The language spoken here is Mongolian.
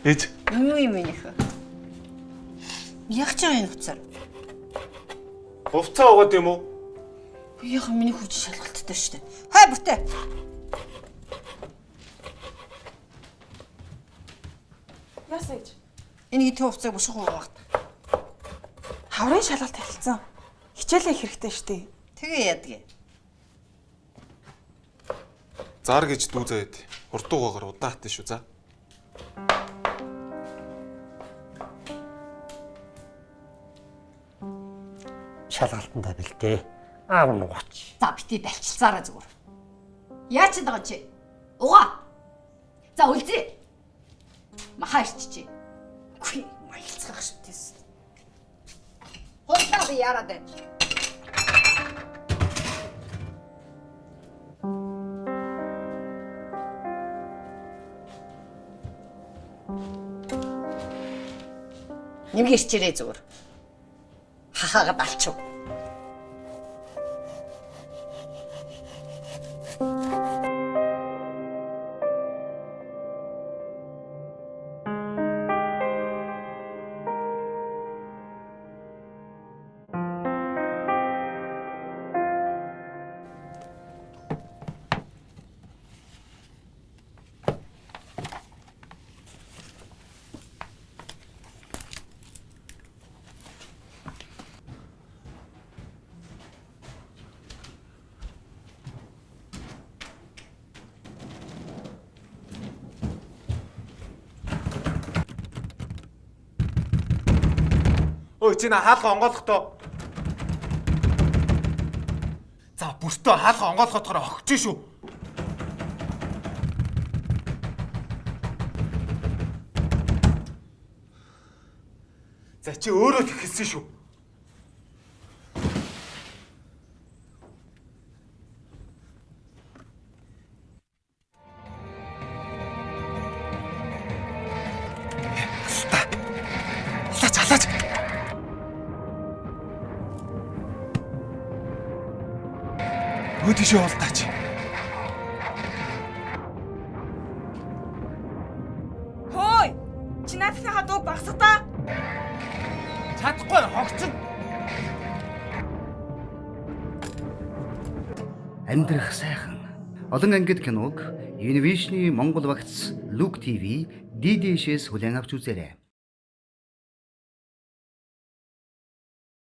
Ээж. Юу юм минийх? Яг ч энэ хуцаар. Хувцаа угаад юм уу? Яг миний хүч шалгалттай шүү дээ. Хай бүтээ. Яасан гэж? Энэ идэх хувцааг буших уугаад. Хаврын шалгалт хэлсэн. Хичээлээ хэрэгтэй шүү дээ. Тэгээ яадгийг. Зар гэж дүү заяад. Хурдуугаар удаахтай шүү за. Шалгалтандаа бэлдээ. Аав нуугач. За бити далчилцаараа зүгээр. Яа ч байгаа чи? Угаа. За үлзээ. Махаа ирчихье. Үгүй маялцах шүү дээ. Хоолтоо би яраад байна. Нэмэг ирчээрээ зүгээр. Хахаага балчуу. Ой чи на хаалга онгойлгох тоо. За бүртөө хаалга онгойлгохоор огч шүү. За чи өөрөө тэгсэн шүү. Алаач. Өдөөш явуултаач. Хөөе! Чи наадхныхаа дууг багсах та. Чадахгүй хогцсон. Амьдрах сайхан. Олон ангид киног Univision Монгол багц Look TV DD-шээс хүлээн авч үзээрэй.